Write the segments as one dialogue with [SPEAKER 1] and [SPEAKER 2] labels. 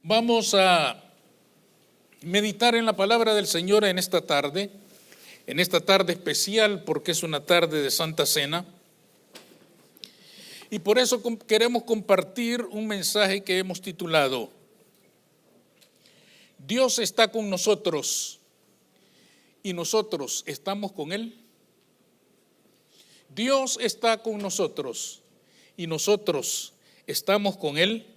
[SPEAKER 1] Vamos a meditar en la palabra del Señor en esta tarde especial porque es una tarde de Santa Cena. Y por eso queremos compartir un mensaje que hemos titulado Dios está con nosotros y nosotros estamos con Él. Dios está con nosotros y nosotros estamos con Él.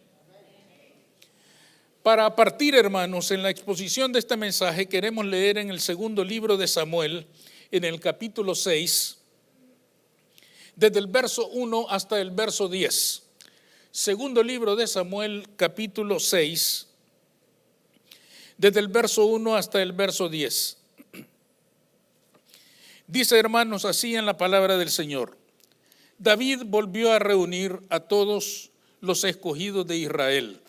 [SPEAKER 1] Para partir, hermanos, en la exposición de este mensaje queremos leer en el segundo libro de Samuel, en el capítulo 6, desde el verso 1 hasta el verso 10. Segundo libro de Samuel, capítulo 6, desde el verso 1 hasta el verso 10. Dice, hermanos, así en la palabra del Señor: David volvió a reunir a todos los escogidos de Israel,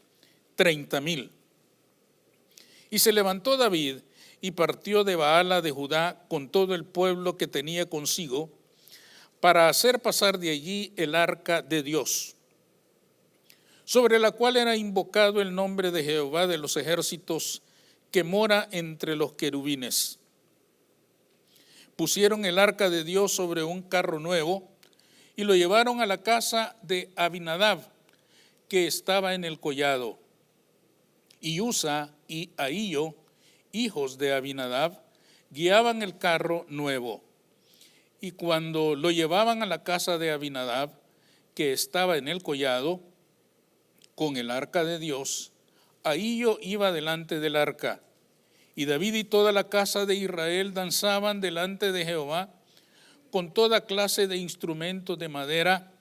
[SPEAKER 1] 30,000. Y se levantó David y partió de Baala de Judá con todo el pueblo que tenía consigo para hacer pasar de allí el arca de Dios, sobre la cual era invocado el nombre de Jehová de los ejércitos, que mora entre los querubines. Pusieron el arca de Dios sobre un carro nuevo y lo llevaron a la casa de Abinadab, que estaba en el collado. Y Usa y Ahío, hijos de Abinadab, guiaban el carro nuevo. Y cuando lo llevaban a la casa de Abinadab, que estaba en el collado, con el arca de Dios, Ahío iba delante del arca. Y David y toda la casa de Israel danzaban delante de Jehová con toda clase de instrumentos de madera,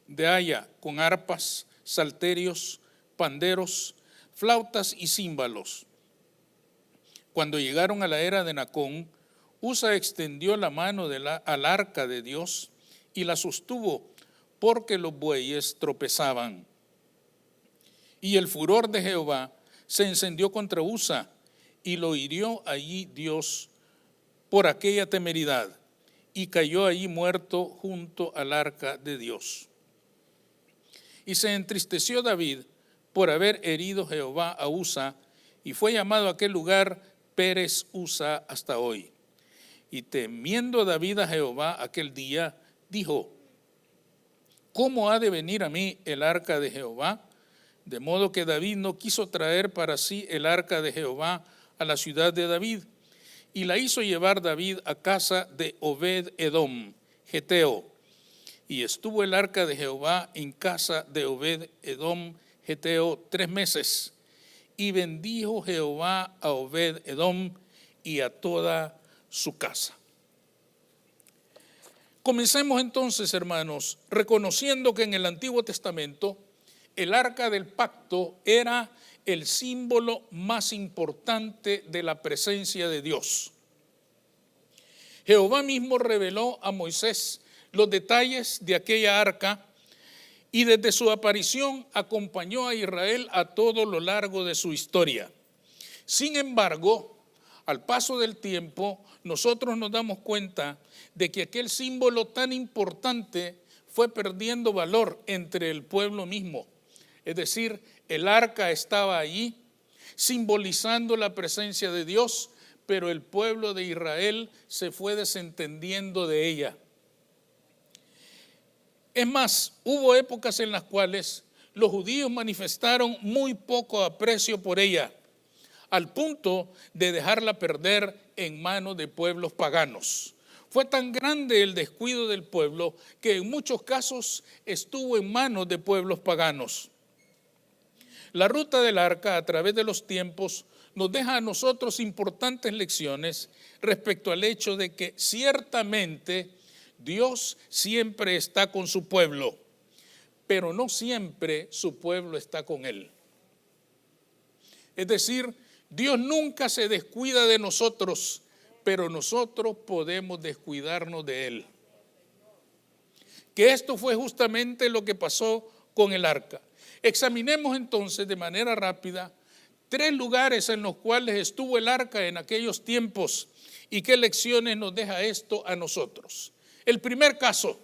[SPEAKER 1] de haya, con arpas, salterios, panderos, flautas y címbalos. Cuando llegaron a la era de Nacón, Usa extendió la mano al arca de Dios y la sostuvo, porque los bueyes tropezaban. Y el furor de Jehová se encendió contra Usa y lo hirió allí Dios por aquella temeridad, y cayó allí muerto junto al arca de Dios. Y se entristeció David por haber herido Jehová a Usa, y fue llamado aquel lugar Pérez Usa hasta hoy. Y temiendo David a Jehová aquel día, dijo: ¿cómo ha de venir a mí el arca de Jehová? De modo que David no quiso traer para sí el arca de Jehová a la ciudad de David, y la hizo llevar David a casa de Obed-edom, geteo. Y estuvo el arca de Jehová en casa de Obed-edom, geteo, 3 meses. Y bendijo Jehová a Obed-edom y a toda su casa. Comencemos entonces, hermanos, reconociendo que en el Antiguo Testamento el arca del pacto era el símbolo más importante de la presencia de Dios. Jehová mismo reveló a Moisés los detalles de aquella arca, y desde su aparición acompañó a Israel a todo lo largo de su historia. Sin embargo, al paso del tiempo, nosotros nos damos cuenta de que aquel símbolo tan importante fue perdiendo valor entre el pueblo mismo. Es decir, el arca estaba allí simbolizando la presencia de Dios, pero el pueblo de Israel se fue desentendiendo de ella. Es más, hubo épocas en las cuales los judíos manifestaron muy poco aprecio por ella, al punto de dejarla perder en manos de pueblos paganos. Fue tan grande el descuido del pueblo que en muchos casos estuvo en manos de pueblos paganos. La ruta del arca a través de los tiempos nos deja a nosotros importantes lecciones respecto al hecho de que ciertamente Dios siempre está con su pueblo, pero no siempre su pueblo está con él. Es decir, Dios nunca se descuida de nosotros, pero nosotros podemos descuidarnos de él. Que esto fue justamente lo que pasó con el arca. Examinemos entonces de manera rápida 3 lugares en los cuales estuvo el arca en aquellos tiempos y qué lecciones nos deja esto a nosotros. El primer caso,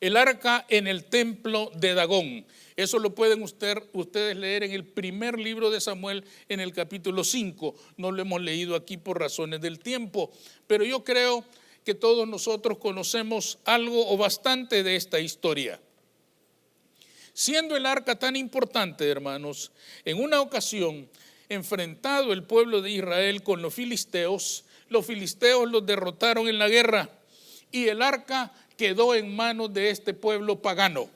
[SPEAKER 1] el arca en el templo de Dagón. Eso lo pueden ustedes leer en el primer libro de Samuel, en el capítulo 5. No lo hemos leído aquí por razones del tiempo, pero yo creo que todos nosotros conocemos algo o bastante de esta historia. Siendo el arca tan importante, hermanos, en una ocasión, enfrentado el pueblo de Israel con los filisteos los derrotaron en la guerra y el arca quedó en manos de este pueblo pagano.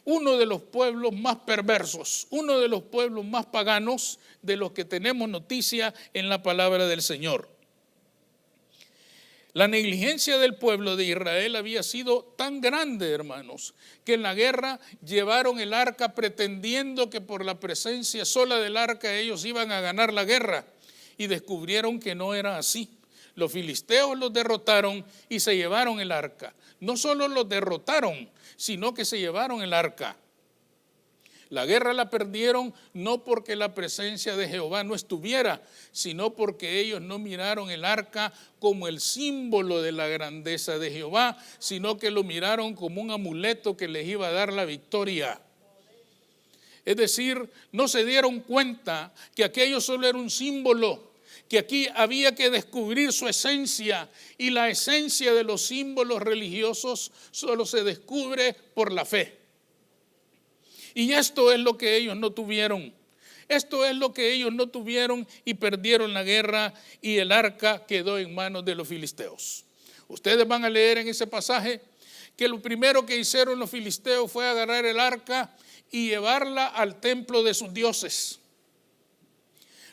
[SPEAKER 1] Uno de los pueblos más perversos, uno de los pueblos más paganos de los que tenemos noticia en la palabra del Señor. La negligencia del pueblo de Israel había sido tan grande, hermanos, que en la guerra llevaron el arca pretendiendo que por la presencia sola del arca ellos iban a ganar la guerra, y descubrieron que no era así. Los filisteos los derrotaron y se llevaron el arca. No solo los derrotaron, sino que se llevaron el arca. La guerra la perdieron no porque la presencia de Jehová no estuviera, sino porque ellos no miraron el arca como el símbolo de la grandeza de Jehová, sino que lo miraron como un amuleto que les iba a dar la victoria. Es decir, no se dieron cuenta que aquello solo era un símbolo, que aquí había que descubrir su esencia, y la esencia de los símbolos religiosos solo se descubre por la fe. Y esto es lo que ellos no tuvieron. Esto es lo que ellos no tuvieron y perdieron la guerra, y el arca quedó en manos de los filisteos. Ustedes van a leer en ese pasaje que lo primero que hicieron los filisteos fue agarrar el arca y llevarla al templo de sus dioses.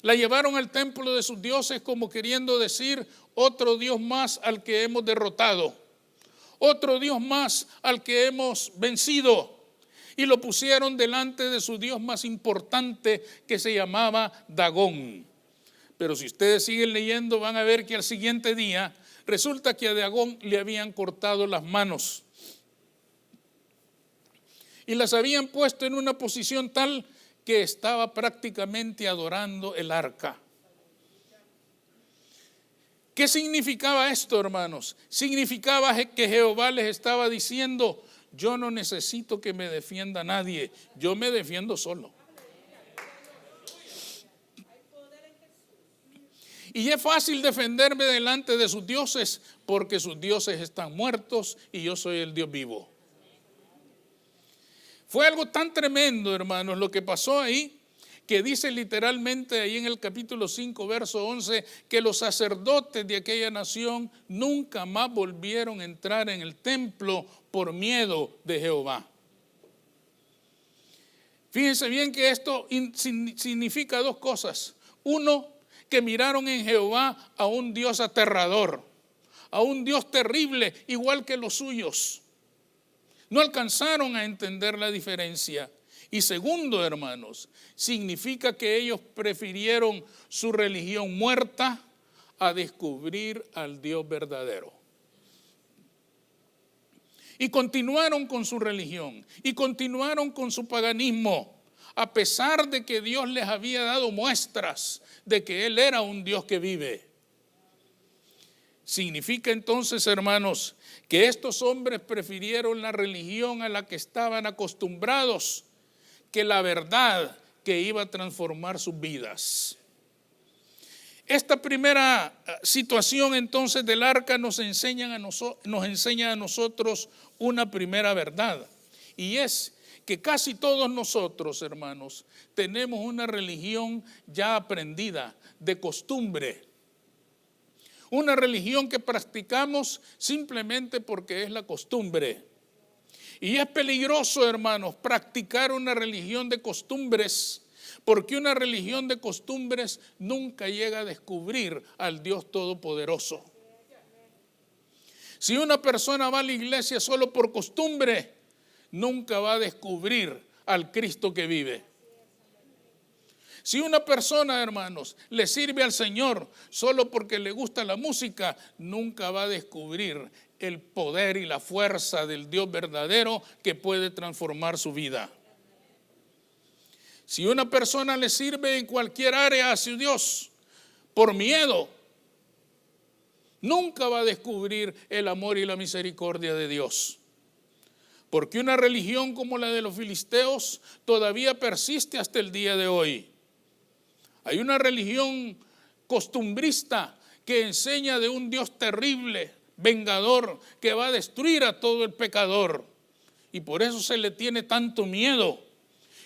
[SPEAKER 1] La llevaron al templo de sus dioses como queriendo decir: otro Dios más al que hemos derrotado, otro Dios más al que hemos vencido. Y lo pusieron delante de su Dios más importante, que se llamaba Dagón. Pero si ustedes siguen leyendo, van a ver que al siguiente día resulta que a Dagón le habían cortado las manos y las habían puesto en una posición tal que estaba prácticamente adorando el arca. ¿Qué significaba esto, hermanos? Significaba que Jehová les estaba diciendo: yo no necesito que me defienda nadie, yo me defiendo solo. Y es fácil defenderme delante de sus dioses, porque sus dioses están muertos y yo soy el Dios vivo. Fue algo tan tremendo, hermanos, lo que pasó ahí, que dice literalmente ahí en el capítulo 5, verso 11, que los sacerdotes de aquella nación nunca más volvieron a entrar en el templo por miedo de Jehová. Fíjense bien que esto significa dos cosas. Uno, que miraron en Jehová a un Dios aterrador, a un Dios terrible, igual que los suyos. No alcanzaron a entender la diferencia. Y segundo, hermanos, significa que ellos prefirieron su religión muerta a descubrir al Dios verdadero. Y continuaron con su religión y continuaron con su paganismo, a pesar de que Dios les había dado muestras de que Él era un Dios que vive. Significa entonces, hermanos, que estos hombres prefirieron la religión a la que estaban acostumbrados que la verdad que iba a transformar sus vidas. Esta primera situación entonces del arca nos enseña a nosotros una primera verdad, y es que casi todos nosotros, hermanos, tenemos una religión ya aprendida, de costumbre. Una religión que practicamos simplemente porque es la costumbre. Y es peligroso, hermanos, practicar una religión de costumbres, porque una religión de costumbres nunca llega a descubrir al Dios Todopoderoso. Si una persona va a la iglesia solo por costumbre, nunca va a descubrir al Cristo que vive. Si una persona, hermanos, le sirve al Señor solo porque le gusta la música, nunca va a descubrir el poder y la fuerza del Dios verdadero que puede transformar su vida. Si una persona le sirve en cualquier área a su Dios por miedo, nunca va a descubrir el amor y la misericordia de Dios. Porque una religión como la de los filisteos todavía persiste hasta el día de hoy. Hay una religión costumbrista que enseña de un Dios terrible, vengador, que va a destruir a todo el pecador. Y por eso se le tiene tanto miedo.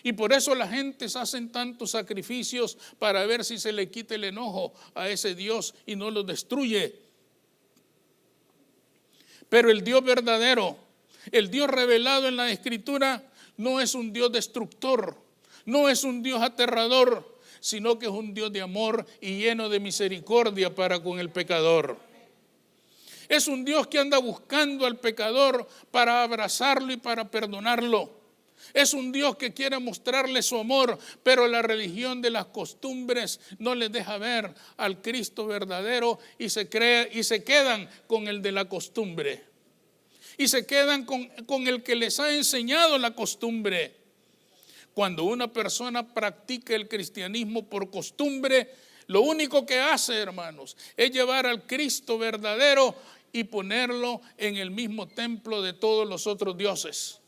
[SPEAKER 1] Y por eso la gente hacen tantos sacrificios para ver si se le quita el enojo a ese Dios y no lo destruye. Pero el Dios verdadero, el Dios revelado en la Escritura, no es un Dios destructor, no es un Dios aterrador, sino que es un Dios de amor y lleno de misericordia para con el pecador. Es un Dios que anda buscando al pecador para abrazarlo y para perdonarlo. Es un Dios que quiere mostrarle su amor, pero la religión de las costumbres no les deja ver al Cristo verdadero y se quedan con el de la costumbre. Y se quedan con el que les ha enseñado la costumbre. Cuando una persona practica el cristianismo por costumbre, lo único que hace, hermanos, es llevar al Cristo verdadero y ponerlo en el mismo templo de todos los otros dioses.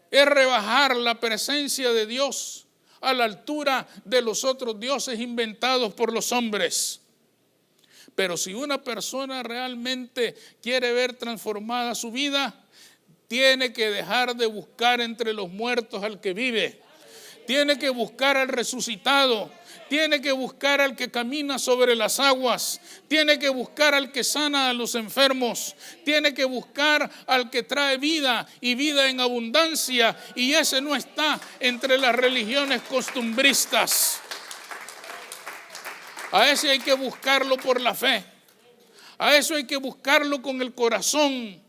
[SPEAKER 1] Es rebajar la presencia de Dios a la altura de los otros dioses inventados por los hombres. Pero si una persona realmente quiere ver transformada su vida, tiene que dejar de buscar entre los muertos al que vive. Tiene que buscar al resucitado. Tiene que buscar al que camina sobre las aguas. Tiene que buscar al que sana a los enfermos. Tiene que buscar al que trae vida y vida en abundancia. Y ese no está entre las religiones costumbristas. A ese hay que buscarlo por la fe. A eso hay que buscarlo con el corazón.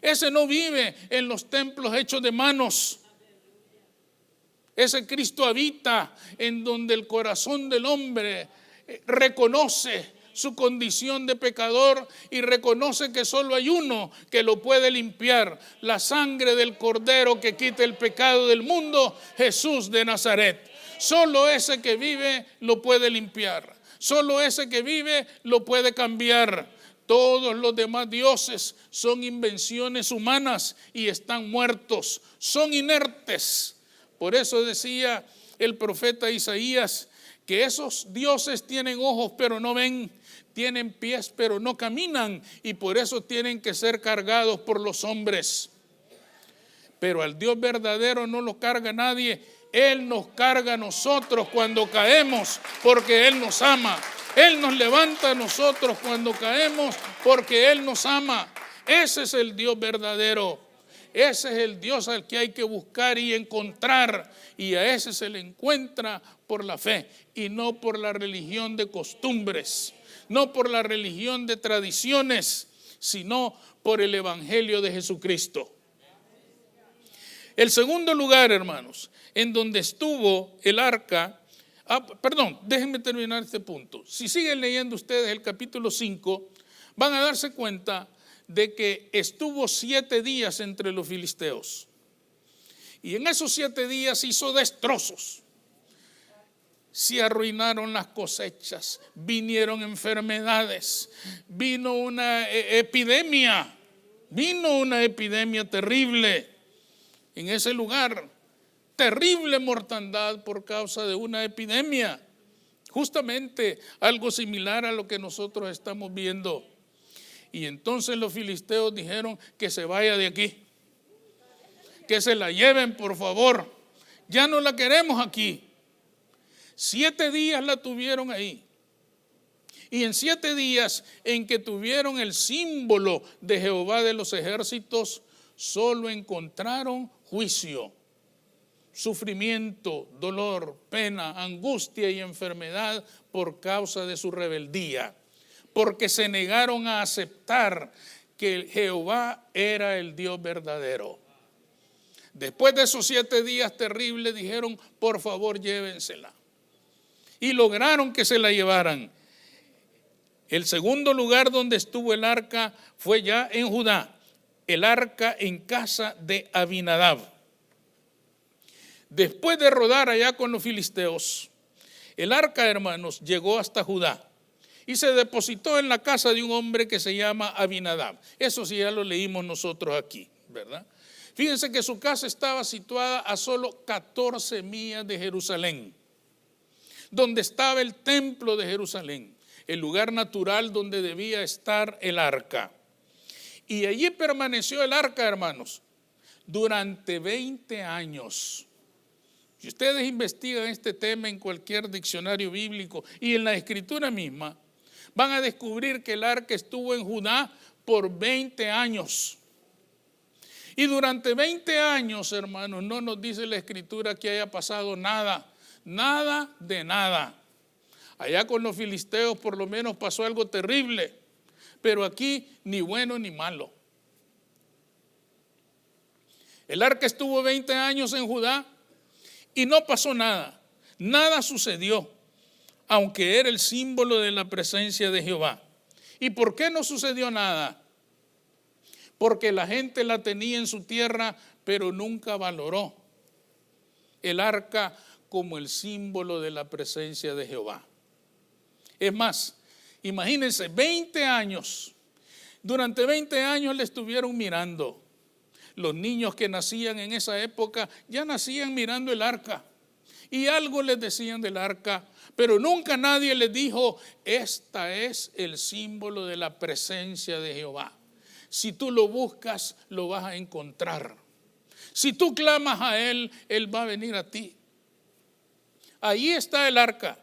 [SPEAKER 1] Ese no vive en los templos hechos de manos. Ese Cristo habita en donde el corazón del hombre reconoce su condición de pecador y reconoce que solo hay uno que lo puede limpiar: la sangre del Cordero que quita el pecado del mundo, Jesús de Nazaret. Solo ese que vive lo puede limpiar. Solo ese que vive lo puede cambiar. Todos los demás dioses son invenciones humanas y están muertos, son inertes. Por eso decía el profeta Isaías que esos dioses tienen ojos pero no ven, tienen pies pero no caminan, y por eso tienen que ser cargados por los hombres. Pero al Dios verdadero no lo carga nadie. Él nos carga a nosotros cuando caemos, porque Él nos ama. Él nos levanta a nosotros cuando caemos, porque Él nos ama. Ese es el Dios verdadero. Ese es el Dios al que hay que buscar y encontrar, y a ese se le encuentra por la fe y no por la religión de costumbres, no por la religión de tradiciones, sino por el Evangelio de Jesucristo. El segundo lugar, hermanos, en donde estuvo el arca, déjenme terminar este punto. Si siguen leyendo ustedes el capítulo 5, van a darse cuenta de que estuvo 7 días entre los filisteos. Y en esos 7 días hizo destrozos. Se arruinaron las cosechas, vinieron enfermedades, vino una epidemia terrible en ese lugar. Terrible mortandad por causa de una epidemia. Justamente algo similar a lo que nosotros estamos viendo. Y entonces los filisteos dijeron que se vaya de aquí, que se la lleven, por favor, ya no la queremos aquí. 7 días la tuvieron ahí, y en 7 días en que tuvieron el símbolo de Jehová de los ejércitos, solo encontraron juicio, sufrimiento, dolor, pena, angustia y enfermedad por causa de su rebeldía. Porque se negaron a aceptar que Jehová era el Dios verdadero. Después de esos 7 días terribles dijeron, por favor, llévensela. Y lograron que se la llevaran. El segundo lugar donde estuvo el arca fue ya en Judá. El arca en casa de Abinadab. Después de rodar allá con los filisteos, el arca, hermanos, llegó hasta Judá. y se depositó en la casa de un hombre que se llama Abinadab. Eso sí ya lo leímos nosotros aquí, ¿verdad? Fíjense que su casa estaba situada a solo 14 millas de Jerusalén, donde estaba el templo de Jerusalén, el lugar natural donde debía estar el arca. Y allí permaneció el arca, hermanos, durante 20 años. Si ustedes investigan este tema en cualquier diccionario bíblico y en la escritura misma, van a descubrir que el arca estuvo en Judá por 20 años. Y durante 20 años, hermanos, no nos dice la escritura que haya pasado nada, nada de nada. Allá con los filisteos por lo menos pasó algo terrible, pero aquí ni bueno ni malo. El arca estuvo 20 años en Judá y no pasó nada, nada sucedió, aunque era el símbolo de la presencia de Jehová. ¿Y por qué no sucedió nada? Porque la gente la tenía en su tierra, pero nunca valoró el arca como el símbolo de la presencia de Jehová. Es más, imagínense, 20 años, durante 20 años le estuvieron mirando. Los niños que nacían en esa época ya nacían mirando el arca y algo les decían del arca, pero nunca nadie les dijo, esta es el símbolo de la presencia de Jehová. Si tú lo buscas, lo vas a encontrar. Si tú clamas a Él, Él va a venir a ti. Ahí está el arca.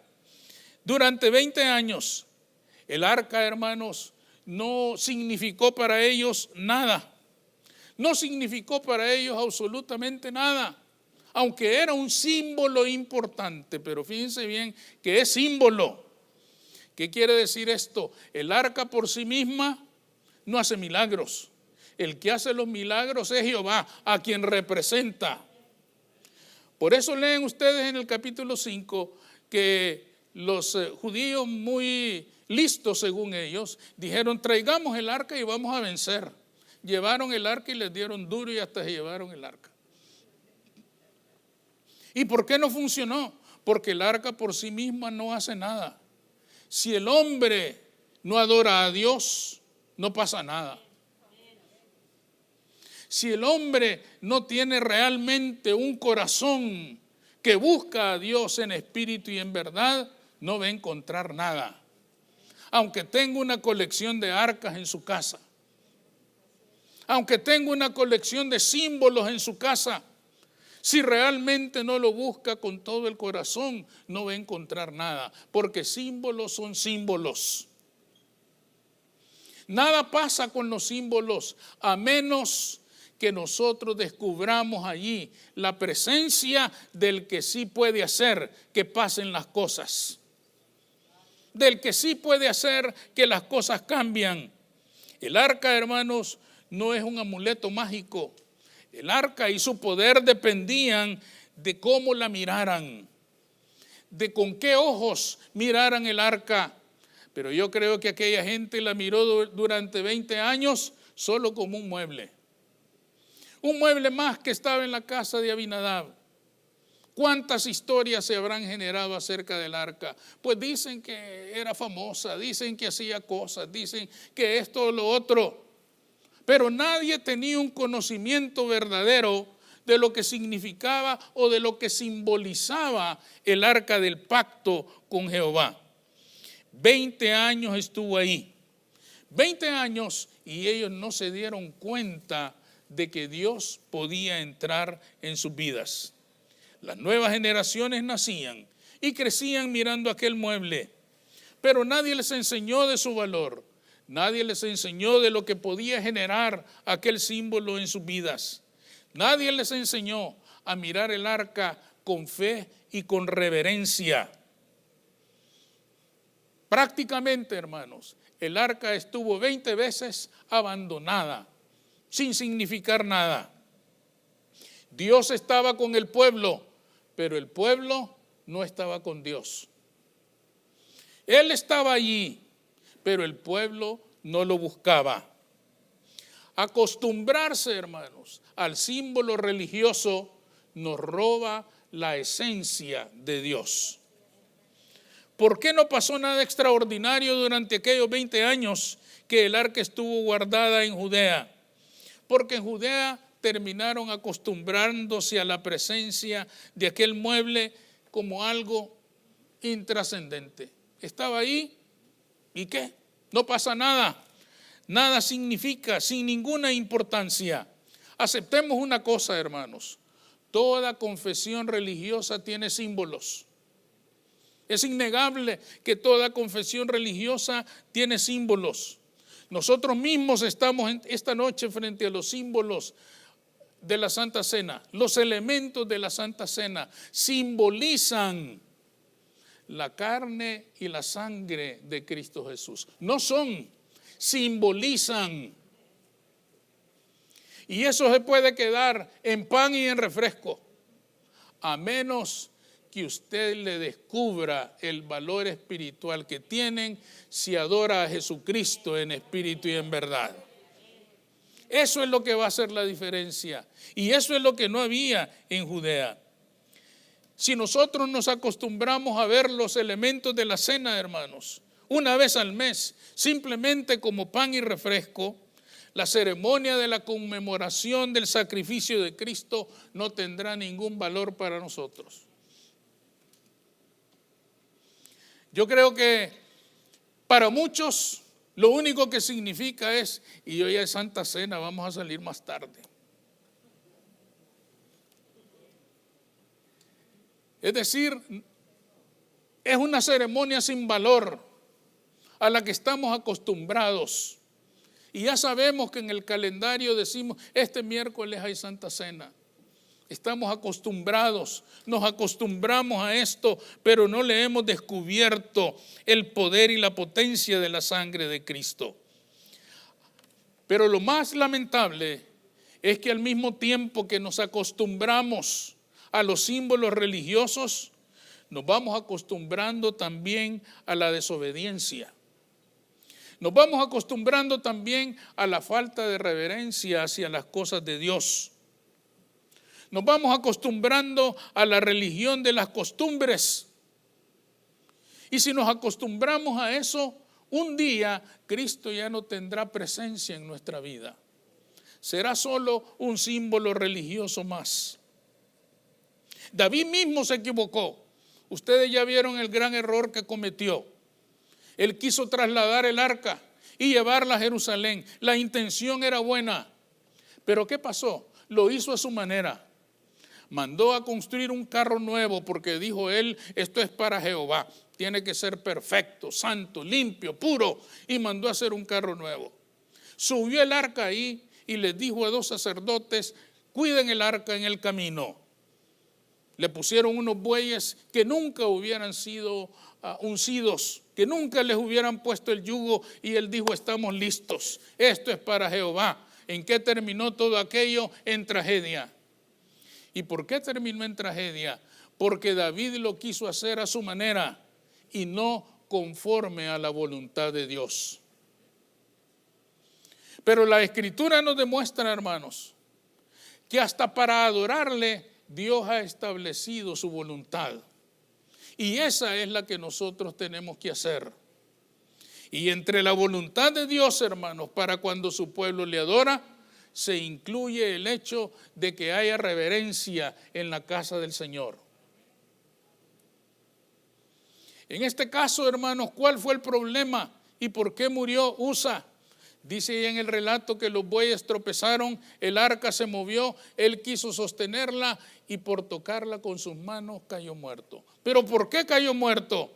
[SPEAKER 1] Durante 20 años, el arca, hermanos, no significó para ellos nada. No significó para ellos absolutamente nada, aunque era un símbolo importante, pero fíjense bien que es símbolo. ¿Qué quiere decir esto? El arca por sí misma no hace milagros. El que hace los milagros es Jehová, a quien representa. Por eso leen ustedes en el capítulo 5 que los judíos muy listos según ellos dijeron, traigamos el arca y vamos a vencer. Llevaron el arca y les dieron duro y hasta se llevaron el arca. ¿Y por qué no funcionó? Porque el arca por sí misma no hace nada. Si el hombre no adora a Dios, no pasa nada. Si el hombre no tiene realmente un corazón que busca a Dios en espíritu y en verdad, no va a encontrar nada. Aunque tenga una colección de arcas en su casa, aunque tenga una colección de símbolos en su casa, si realmente no lo busca con todo el corazón, no va a encontrar nada, porque símbolos son símbolos. Nada pasa con los símbolos a menos que nosotros descubramos allí la presencia del que sí puede hacer que pasen las cosas, del que sí puede hacer que las cosas cambien. El arca, hermanos, no es un amuleto mágico. El arca y su poder dependían de cómo la miraran, de con qué ojos miraran el arca. Pero yo creo que aquella gente la miró durante 20 años solo como un mueble. Un mueble más que estaba en la casa de Abinadab. ¿Cuántas historias se habrán generado acerca del arca? Pues dicen que era famosa, dicen que hacía cosas, dicen que esto o lo otro. Pero nadie tenía un conocimiento verdadero de lo que significaba o de lo que simbolizaba el arca del pacto con Jehová. 20 años estuvo ahí. 20 años y ellos no se dieron cuenta de que Dios podía entrar en sus vidas. Las nuevas generaciones nacían y crecían mirando aquel mueble, pero nadie les enseñó de su valor. Nadie les enseñó de lo que podía generar aquel símbolo en sus vidas. Nadie les enseñó a mirar el arca con fe y con reverencia. Prácticamente, hermanos, el arca estuvo 20 veces abandonada, sin significar nada. Dios estaba con el pueblo, pero el pueblo no estaba con Dios. Él estaba allí, pero el pueblo no lo buscaba. Acostumbrarse, hermanos, al símbolo religioso nos roba la esencia de Dios. ¿Por qué no pasó nada extraordinario durante aquellos 20 años que el arca estuvo guardada en Judea? Porque en Judea terminaron acostumbrándose a la presencia de aquel mueble como algo intrascendente. Estaba ahí, ¿y qué? No pasa nada. Nada significa, sin ninguna importancia. Aceptemos una cosa, hermanos. Toda confesión religiosa tiene símbolos. Es innegable que toda confesión religiosa tiene símbolos. Nosotros mismos estamos esta noche frente a los símbolos de la Santa Cena. Los elementos de la Santa Cena simbolizan la carne y la sangre de Cristo Jesús. No son, simbolizan. Y eso se puede quedar en pan y en refresco, a menos que usted le descubra el valor espiritual que tienen si adora a Jesucristo en espíritu y en verdad. Eso es lo que va a hacer la diferencia. Y eso es lo que no había en Judea. Si nosotros nos acostumbramos a ver los elementos de la cena, hermanos, una vez al mes, simplemente como pan y refresco, la ceremonia de la conmemoración del sacrificio de Cristo no tendrá ningún valor para nosotros. Yo creo que para muchos lo único que significa es, y hoy es Santa Cena, vamos a salir más tarde. Es decir, es una ceremonia sin valor a la que estamos acostumbrados. Y ya sabemos que en el calendario decimos, este miércoles hay Santa Cena. Estamos acostumbrados, nos acostumbramos a esto, pero no le hemos descubierto el poder y la potencia de la sangre de Cristo. Pero lo más lamentable es que al mismo tiempo que nos acostumbramos a los símbolos religiosos, nos vamos acostumbrando también a la desobediencia. Nos vamos acostumbrando también a la falta de reverencia hacia las cosas de Dios. Nos vamos acostumbrando a la religión de las costumbres. Y si nos acostumbramos a eso, un día Cristo ya no tendrá presencia en nuestra vida. Será solo un símbolo religioso más. David mismo se equivocó. Ustedes ya vieron el gran error que cometió. Él quiso trasladar el arca y llevarla a Jerusalén. La intención era buena. Pero ¿qué pasó? Lo hizo a su manera. Mandó a construir un carro nuevo porque dijo él, esto es para Jehová. Tiene que ser perfecto, santo, limpio, puro. Y mandó a hacer un carro nuevo. Subió el arca ahí y les dijo a 2 sacerdotes, cuiden el arca en el camino. Le pusieron unos bueyes que nunca hubieran sido uncidos, que nunca les hubieran puesto el yugo, y él dijo, estamos listos, esto es para Jehová. ¿En qué terminó todo aquello? En tragedia. ¿Y por qué terminó en tragedia? Porque David lo quiso hacer a su manera y no conforme a la voluntad de Dios. Pero la Escritura nos demuestra, hermanos, que hasta para adorarle Dios ha establecido su voluntad. Y esa es la que nosotros tenemos que hacer. Y entre la voluntad de Dios, hermanos, para cuando su pueblo le adora, se incluye el hecho de que haya reverencia en la casa del Señor. En este caso, hermanos, ¿cuál fue el problema y por qué murió Usa? Dice ahí en el relato que los bueyes tropezaron, el arca se movió, él quiso sostenerla y por tocarla con sus manos cayó muerto. ¿Pero por qué cayó muerto?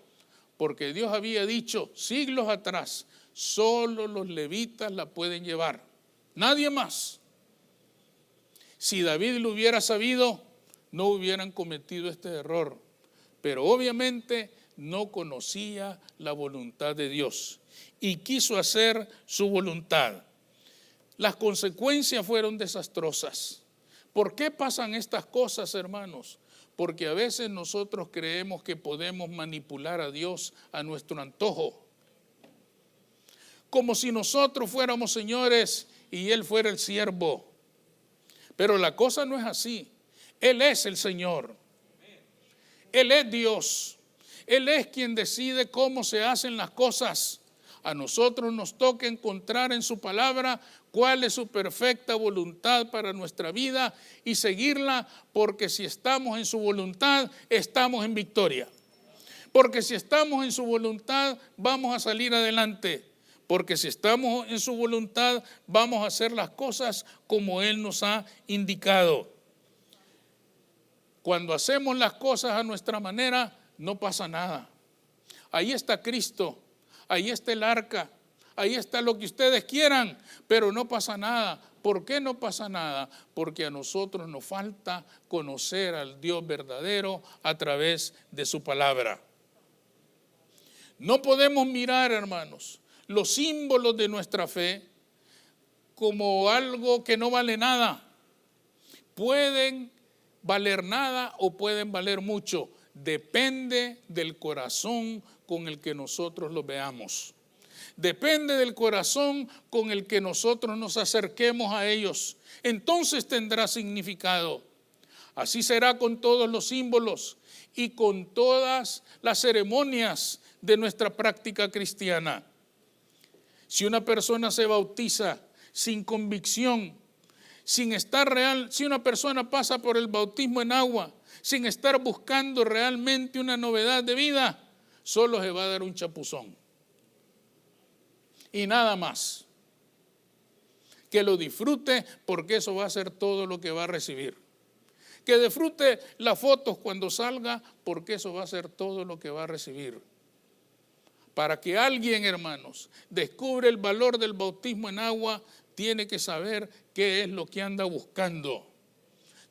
[SPEAKER 1] Porque Dios había dicho siglos atrás, solo los levitas la pueden llevar, nadie más. Si David lo hubiera sabido, no hubieran cometido este error. Pero obviamente no conocía la voluntad de Dios y quiso hacer su voluntad. Las consecuencias fueron desastrosas. ¿Por qué pasan estas cosas, hermanos? Porque a veces nosotros creemos que podemos manipular a Dios a nuestro antojo. Como si nosotros fuéramos señores y Él fuera el siervo. Pero la cosa no es así. Él es el Señor. Él es Dios. Él es quien decide cómo se hacen las cosas. A nosotros nos toca encontrar en su palabra cuál es su perfecta voluntad para nuestra vida y seguirla, porque si estamos en su voluntad, estamos en victoria. Porque si estamos en su voluntad, vamos a salir adelante. Porque si estamos en su voluntad, vamos a hacer las cosas como Él nos ha indicado. Cuando hacemos las cosas a nuestra manera, no pasa nada. Ahí está Cristo, ahí está el arca, ahí está lo que ustedes quieran, pero no pasa nada. ¿Por qué no pasa nada? Porque a nosotros nos falta conocer al Dios verdadero a través de su palabra. No podemos mirar, hermanos, los símbolos de nuestra fe como algo que no vale nada. Pueden valer nada o pueden valer mucho. Depende del corazón con el que nosotros los veamos. Depende del corazón con el que nosotros nos acerquemos a ellos. Entonces tendrá significado. Así será con todos los símbolos y con todas las ceremonias de nuestra práctica cristiana. Si una persona se bautiza sin convicción, sin estar real, si una persona pasa por el bautismo en agua, sin estar buscando realmente una novedad de vida, solo se va a dar un chapuzón. Y nada más. Que lo disfrute, porque eso va a ser todo lo que va a recibir. Que disfrute las fotos cuando salga, porque eso va a ser todo lo que va a recibir. Para que alguien, hermanos, descubra el valor del bautismo en agua, tiene que saber qué es lo que anda buscando.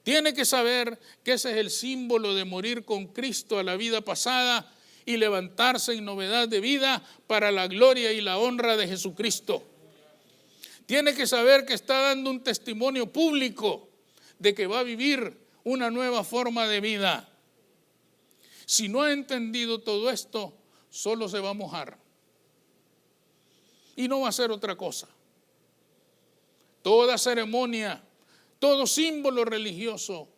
[SPEAKER 1] Tiene que saber que ese es el símbolo de morir con Cristo a la vida pasada y levantarse en novedad de vida para la gloria y la honra de Jesucristo. Tiene que saber que está dando un testimonio público de que va a vivir una nueva forma de vida. Si no ha entendido todo esto, solo se va a mojar. Y no va a hacer otra cosa. Toda ceremonia, todo símbolo religioso,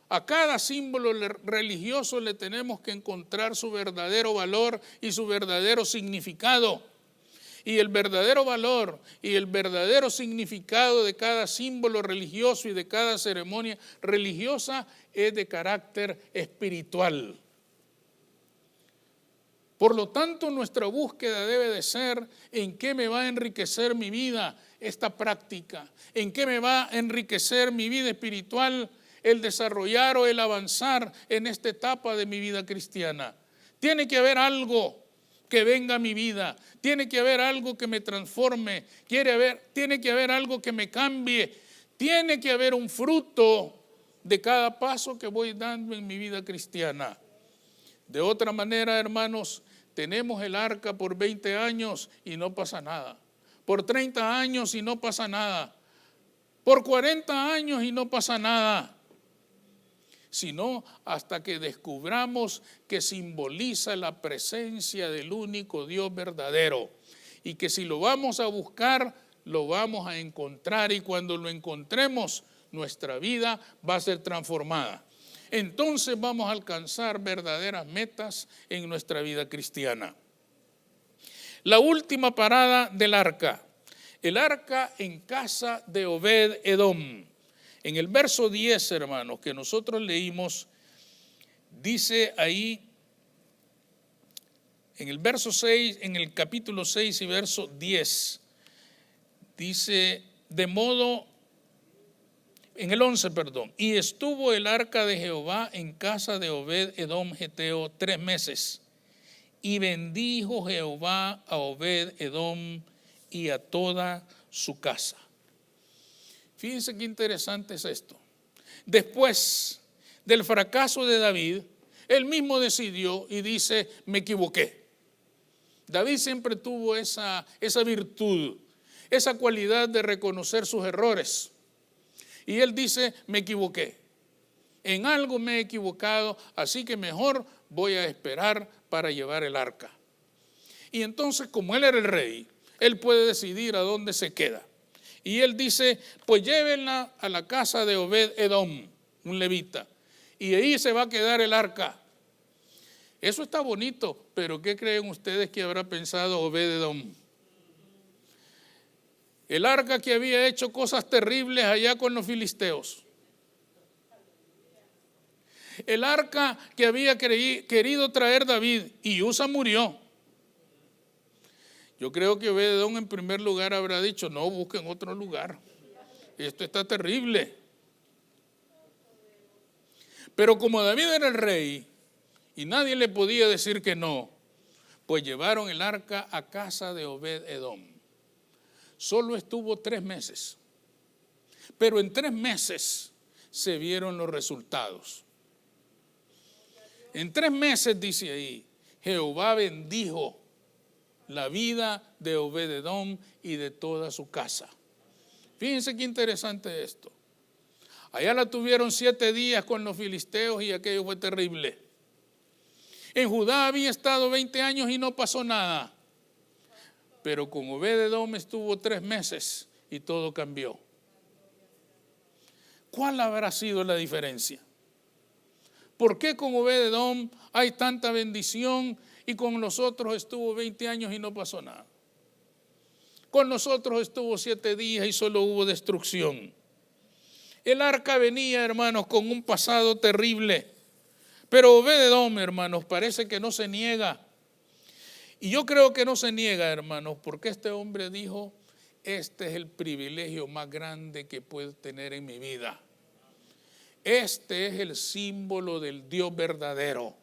[SPEAKER 1] a cada símbolo religioso le tenemos que encontrar su verdadero valor y su verdadero significado. Y el verdadero valor y el verdadero significado de cada símbolo religioso y de cada ceremonia religiosa es de carácter espiritual. Por lo tanto, nuestra búsqueda debe de ser en qué me va a enriquecer mi vida esta práctica, en qué me va a enriquecer mi vida espiritual el desarrollar o el avanzar en esta etapa de mi vida cristiana. Tiene que haber algo que venga a mi vida, tiene que haber algo que me transforme, tiene que haber algo que me cambie, tiene que haber un fruto de cada paso que voy dando en mi vida cristiana. De otra manera, hermanos, tenemos el arca por 20 años y no pasa nada. Por 30 años y no pasa nada. Por 40 años y no pasa nada. Sino hasta que descubramos que simboliza la presencia del único Dios verdadero. Y que si lo vamos a buscar, lo vamos a encontrar. Y cuando lo encontremos, nuestra vida va a ser transformada. Entonces vamos a alcanzar verdaderas metas en nuestra vida cristiana. La última parada del arca. El arca en casa de Obed-Edom. En el verso 10, hermanos, que nosotros leímos, dice ahí, en el verso 6, en el capítulo 6 y verso 10, dice, de modo, en el 11, perdón, y estuvo el arca de Jehová en casa de Obed-Edom geteo 3 meses, y bendijo Jehová a Obed-Edom y a toda su casa. Fíjense qué interesante es esto. Después del fracaso de David, él mismo decidió y dice, me equivoqué. David siempre tuvo esa virtud, esa cualidad de reconocer sus errores. Y él dice, me equivoqué. En algo me he equivocado, así que mejor voy a esperar para llevar el arca. Y entonces, como él era el rey, él puede decidir a dónde se queda. Y él dice, pues llévenla a la casa de Obed-Edom, un levita, y ahí se va a quedar el arca. Eso está bonito, pero ¿qué creen ustedes que habrá pensado Obed-edom? El arca que había hecho cosas terribles allá con los filisteos. El arca que había querido traer David, y Usa murió. Yo creo que Obed-edom en primer lugar habrá dicho, no, busquen otro lugar. Esto está terrible. Pero como David era el rey y nadie le podía decir que no, pues llevaron el arca a casa de Obed-edom. Solo estuvo 3 meses, pero en 3 meses se vieron los resultados. En 3 meses, dice ahí, Jehová bendijo la vida de Obed-edom y de toda su casa. Fíjense qué interesante esto. Allá la tuvieron 7 días con los filisteos y aquello fue terrible. En Judá había estado 20 años y no pasó nada. Pero con Obed-edom estuvo 3 meses y todo cambió. ¿Cuál habrá sido la diferencia? ¿Por qué con Obed-edom hay tanta bendición y con nosotros estuvo 20 años y no pasó nada? Con nosotros estuvo 7 días y solo hubo destrucción. El arca venía, hermanos, con un pasado terrible. Pero Obed-edom, hermanos, parece que no se niega. Y yo creo que no se niega, hermanos, porque este hombre dijo, este es el privilegio más grande que puedo tener en mi vida. Este es el símbolo del Dios verdadero,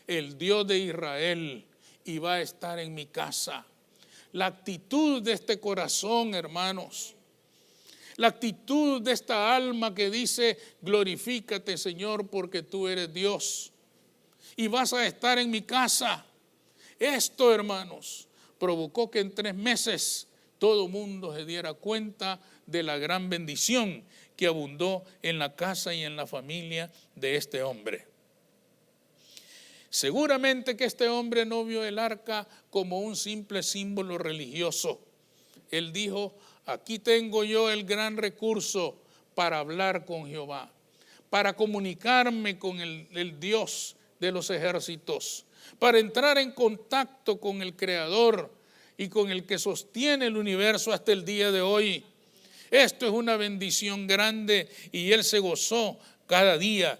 [SPEAKER 1] el Dios de Israel, y va a estar en mi casa. La actitud de este corazón, hermanos, la actitud de esta alma que dice, glorifícate, Señor, porque tú eres Dios y vas a estar en mi casa. Esto, hermanos, provocó que en 3 meses todo mundo se diera cuenta de la gran bendición que abundó en la casa y en la familia de este hombre. Seguramente que este hombre no vio el arca como un simple símbolo religioso. Él dijo, aquí tengo yo el gran recurso para hablar con Jehová, para comunicarme con el Dios de los ejércitos, para entrar en contacto con el Creador y con el que sostiene el universo hasta el día de hoy. Esto es una bendición grande y él se gozó cada día.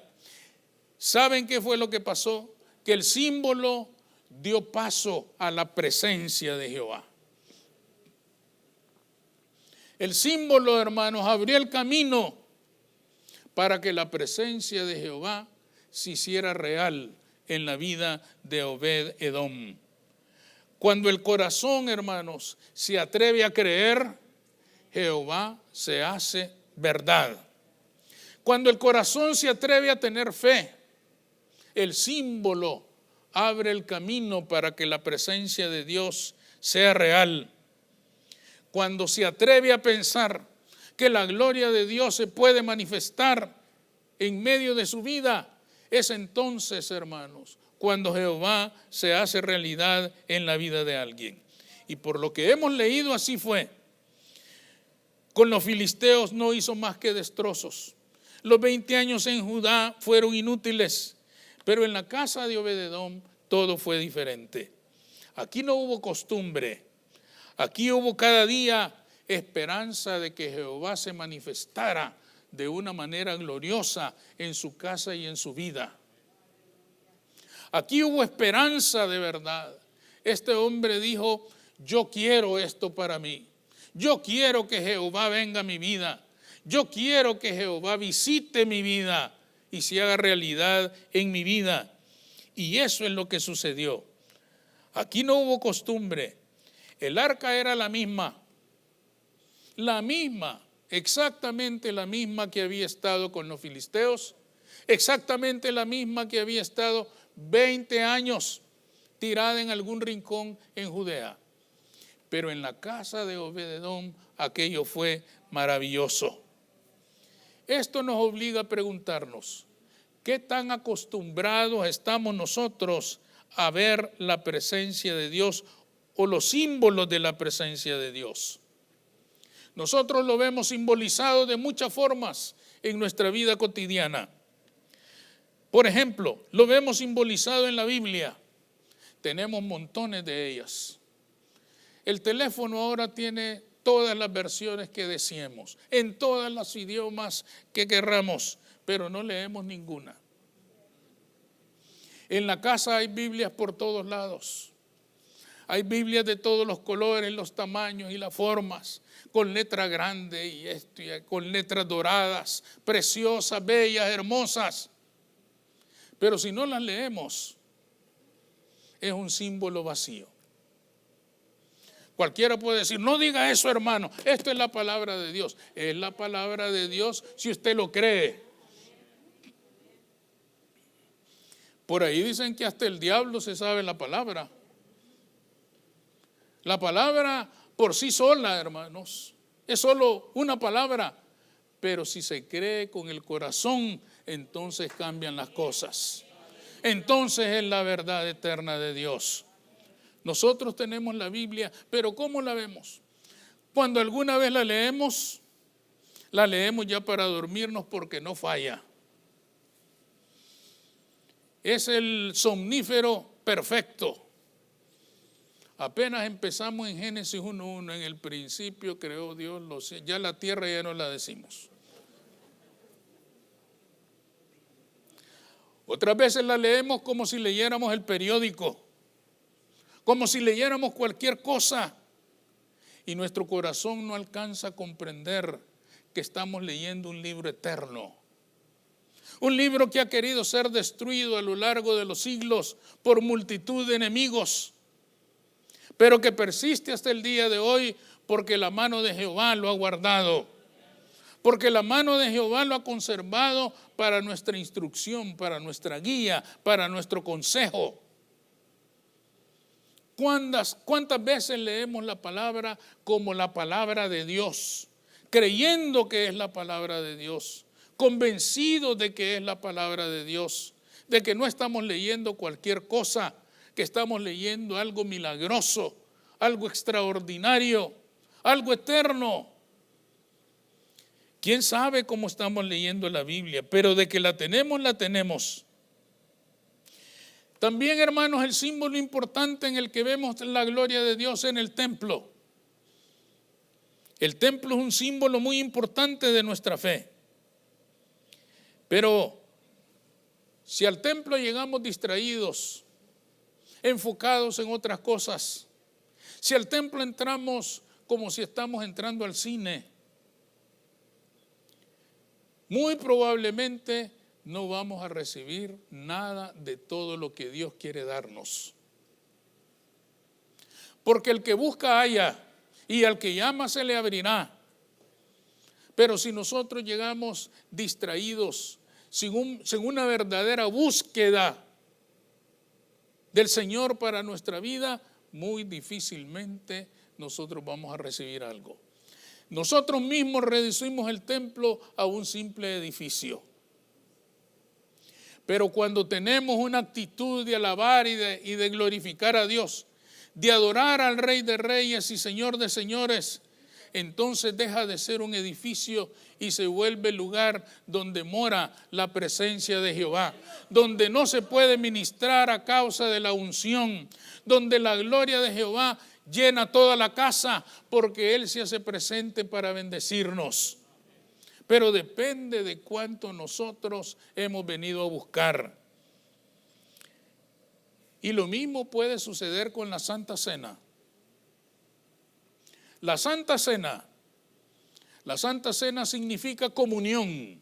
[SPEAKER 1] ¿Saben qué fue lo que pasó? Que el símbolo dio paso a la presencia de Jehová. El símbolo, hermanos, abrió el camino para que la presencia de Jehová se hiciera real en la vida de Obed-edom. Cuando el corazón, hermanos, se atreve a creer, Jehová se hace verdad. Cuando el corazón se atreve a tener fe, el símbolo abre el camino para que la presencia de Dios sea real. Cuando se atreve a pensar que la gloria de Dios se puede manifestar en medio de su vida, es entonces, hermanos, cuando Jehová se hace realidad en la vida de alguien. Y por lo que hemos leído, así fue. Con los filisteos no hizo más que destrozos. Los 20 años en Judá fueron inútiles, pero en la casa de Obed-edom todo fue diferente. Aquí no hubo costumbre, aquí hubo cada día esperanza de que Jehová se manifestara de una manera gloriosa en su casa y en su vida. Aquí hubo esperanza de verdad. Este hombre dijo, yo quiero esto para mí. Yo quiero que Jehová venga a mi vida. Yo quiero que Jehová visite mi vida y se haga realidad en mi vida. Y eso es lo que sucedió. Aquí no hubo costumbre. El arca era la misma, exactamente la misma que había estado con los filisteos, exactamente la misma que había estado 20 años tirada en algún rincón en Judea. Pero en la casa de Obed-edom aquello fue maravilloso. Esto nos obliga a preguntarnos, ¿qué tan acostumbrados estamos nosotros a ver la presencia de Dios o los símbolos de la presencia de Dios? Nosotros lo vemos simbolizado de muchas formas en nuestra vida cotidiana. Por ejemplo, lo vemos simbolizado en la Biblia. tenemos montones de ellas. El teléfono ahora tiene todas las versiones que deseemos, en todos los idiomas que querramos, pero no leemos ninguna. En la casa hay Biblias por todos lados. Hay Biblias de todos los colores, los tamaños y las formas, con letra grande y con letras doradas, preciosas, bellas, hermosas. Pero si no las leemos, es un símbolo vacío. Cualquiera puede decir, no diga eso, hermano, esto es la palabra de Dios. Es la palabra de Dios si usted lo cree. Por ahí dicen que hasta el diablo se sabe la palabra. La palabra por sí sola, hermanos, es solo una palabra, pero si se cree con el corazón, entonces cambian las cosas. Entonces es la verdad eterna de Dios. Nosotros tenemos la Biblia, pero ¿cómo la vemos? Cuando alguna vez la leemos ya para dormirnos porque no falla. Es el somnífero perfecto. Apenas empezamos en Génesis 1:1, en el principio creó Dios los cielos, ya la tierra ya no la decimos. Otras veces la leemos como si leyéramos el periódico, como si leyéramos cualquier cosa, y nuestro corazón no alcanza a comprender que estamos leyendo un libro eterno. Un libro que ha querido ser destruido a lo largo de los siglos por multitud de enemigos, pero que persiste hasta el día de hoy porque la mano de Jehová lo ha guardado, porque la mano de Jehová lo ha conservado para nuestra instrucción, para nuestra guía, para nuestro consejo. ¿Cuántas veces leemos la palabra como la palabra de Dios, creyendo que es la palabra de Dios, convencidos de que es la palabra de Dios, de que no estamos leyendo cualquier cosa, que estamos leyendo algo milagroso, algo extraordinario, algo eterno? ¿Quién sabe cómo estamos leyendo la Biblia? Pero de que la tenemos, la tenemos. También, hermanos, el símbolo importante en el que vemos la gloria de Dios en el templo. El templo es un símbolo muy importante de nuestra fe. Pero si al templo llegamos distraídos, enfocados en otras cosas, si al templo entramos como si estamos entrando al cine, muy probablemente no vamos a recibir nada de todo lo que Dios quiere darnos. Porque el que busca halla, y al que llama se le abrirá. Pero si nosotros llegamos distraídos, sin una verdadera búsqueda del Señor para nuestra vida, muy difícilmente nosotros vamos a recibir algo. Nosotros mismos reducimos el templo a un simple edificio. Pero cuando tenemos una actitud de alabar y de glorificar a Dios, de adorar al Rey de Reyes y Señor de Señores, entonces deja de ser un edificio y se vuelve el lugar donde mora la presencia de Jehová, donde no se puede ministrar a causa de la unción, donde la gloria de Jehová llena toda la casa porque Él se hace presente para bendecirnos. Pero depende de cuánto nosotros hemos venido a buscar. Y lo mismo puede suceder con la Santa Cena. La Santa Cena significa comunión.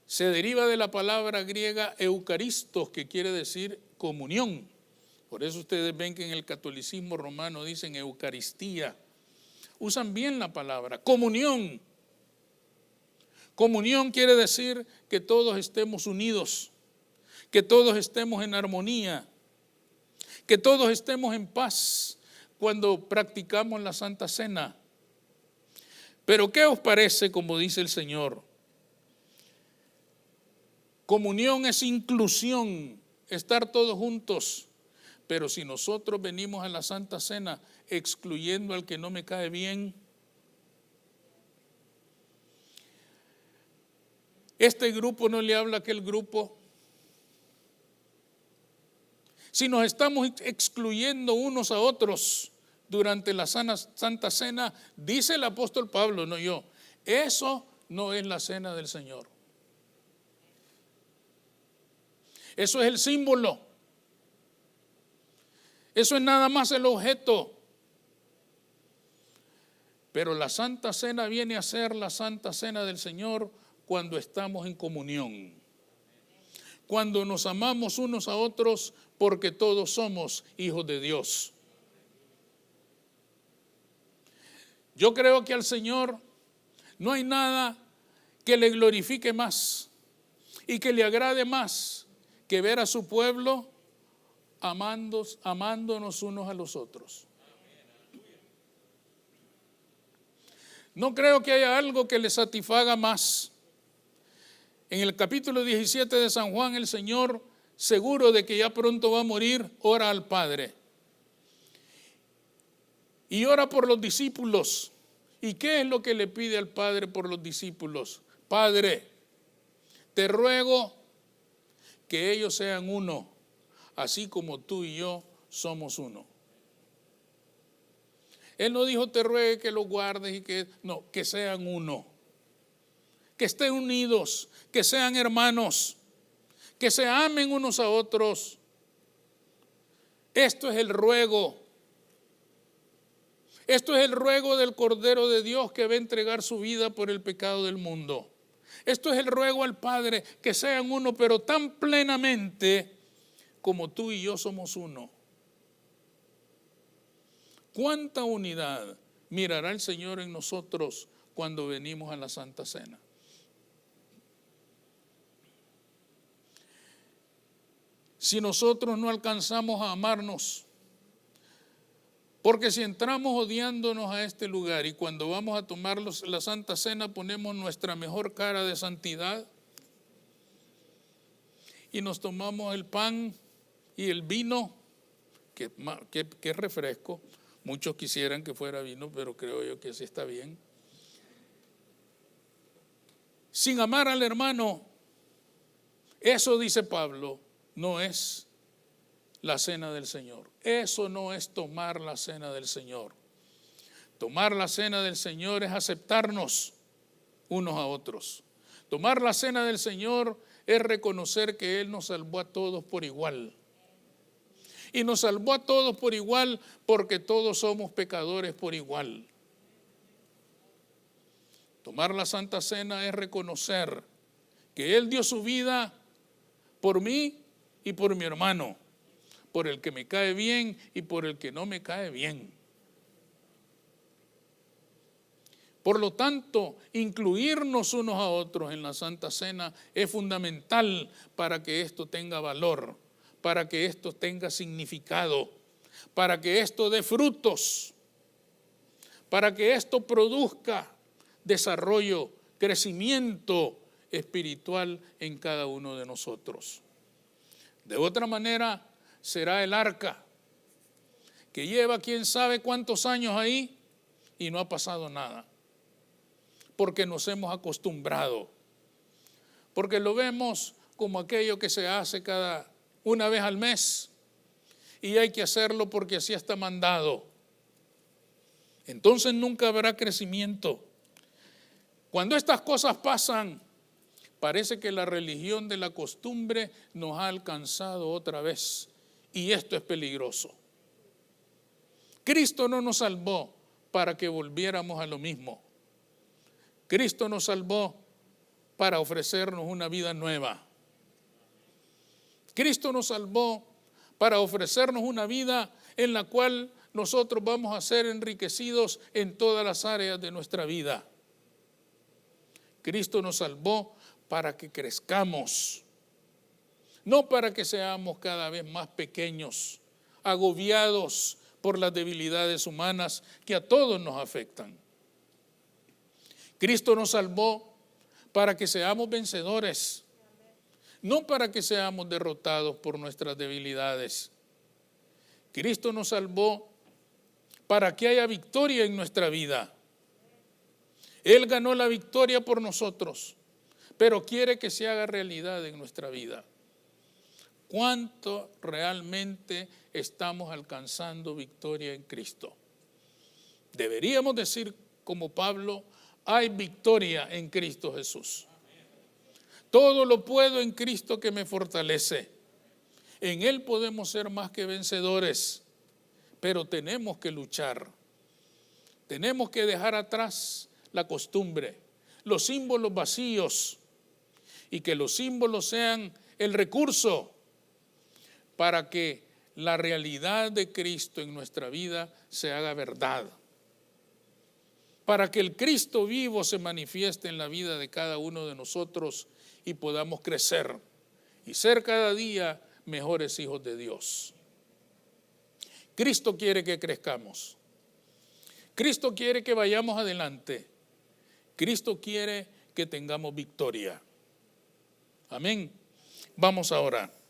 [SPEAKER 1] Se deriva de la palabra griega eucaristos, que quiere decir comunión. Por eso ustedes ven que en el catolicismo romano dicen Eucaristía. Usan bien la palabra, comunión. Comunión quiere decir que todos estemos unidos, que todos estemos en armonía, que todos estemos en paz cuando practicamos la Santa Cena. Pero ¿qué os parece, como dice el Señor? Comunión es inclusión, estar todos juntos. Pero si nosotros venimos a la Santa Cena excluyendo al que no me cae bien, este grupo no le habla a aquel grupo, si nos estamos excluyendo unos a otros durante la Santa Cena, dice el apóstol Pablo, no yo, eso no es la cena del Señor. Eso es el símbolo. Eso es nada más el objeto. Pero la Santa Cena viene a ser la Santa Cena del Señor cuando estamos en comunión. Cuando nos amamos unos a otros porque todos somos hijos de Dios. Yo creo que al Señor no hay nada que le glorifique más y que le agrade más que ver a su pueblo amándonos unos a los otros. No creo que haya algo que le satisfaga más. En el capítulo 17 de San Juan, el Señor, seguro de que ya pronto va a morir, ora al Padre. Y ora por los discípulos. ¿Y qué es lo que le pide al Padre por los discípulos? Padre, te ruego que ellos sean uno, así como tú y yo somos uno. Él no dijo te ruegue que los guardes y que sean uno. Que estén unidos, que sean hermanos, que se amen unos a otros. Esto es el ruego. Esto es el ruego del Cordero de Dios que va a entregar su vida por el pecado del mundo. Esto es el ruego al Padre, que sean uno, pero tan plenamente como tú y yo somos uno. ¿Cuánta unidad mirará el Señor en nosotros cuando venimos a la Santa Cena? Si nosotros no alcanzamos a amarnos, porque si entramos odiándonos a este lugar y cuando vamos a tomar la Santa Cena ponemos nuestra mejor cara de santidad y nos tomamos el pan y el vino, que refresco, muchos quisieran que fuera vino, pero creo yo que así está bien. Sin amar al hermano, eso dice Pablo, no es la cena del Señor. Eso no es tomar la cena del Señor. Tomar la cena del Señor es aceptarnos unos a otros. Tomar la cena del Señor es reconocer que Él nos salvó a todos por igual. Y nos salvó a todos por igual porque todos somos pecadores por igual. Tomar la Santa Cena es reconocer que Él dio su vida por mí y por mi hermano, por el que me cae bien y por el que no me cae bien. Por lo tanto, incluirnos unos a otros en la Santa Cena es fundamental para que esto tenga valor, para que esto tenga significado, para que esto dé frutos, para que esto produzca desarrollo, crecimiento espiritual en cada uno de nosotros. De otra manera, será el arca que lleva quién sabe cuántos años ahí y no ha pasado nada, porque nos hemos acostumbrado, porque lo vemos como aquello que se hace una vez al mes y hay que hacerlo porque así está mandado. Entonces nunca habrá crecimiento. Cuando estas cosas pasan, parece que la religión de la costumbre nos ha alcanzado otra vez. Y esto es peligroso. Cristo no nos salvó para que volviéramos a lo mismo. Cristo nos salvó para ofrecernos una vida nueva. Cristo nos salvó para ofrecernos una vida en la cual nosotros vamos a ser enriquecidos en todas las áreas de nuestra vida. Cristo nos salvó para que crezcamos, no para que seamos cada vez más pequeños, agobiados por las debilidades humanas que a todos nos afectan. Cristo nos salvó para que seamos vencedores, no para que seamos derrotados por nuestras debilidades. Cristo nos salvó para que haya victoria en nuestra vida. Él ganó la victoria por nosotros, pero quiere que se haga realidad en nuestra vida. ¿Cuánto realmente estamos alcanzando victoria en Cristo? Deberíamos decir como Pablo, hay victoria en Cristo Jesús. Todo lo puedo en Cristo que me fortalece. En Él podemos ser más que vencedores, pero tenemos que luchar. Tenemos que dejar atrás la costumbre, los símbolos vacíos, y que los símbolos sean el recurso para que la realidad de Cristo en nuestra vida se haga verdad. Para que el Cristo vivo se manifieste en la vida de cada uno de nosotros y podamos crecer y ser cada día mejores hijos de Dios. Cristo quiere que crezcamos. Cristo quiere que vayamos adelante. Cristo quiere que tengamos victoria. Amén. Vamos a orar.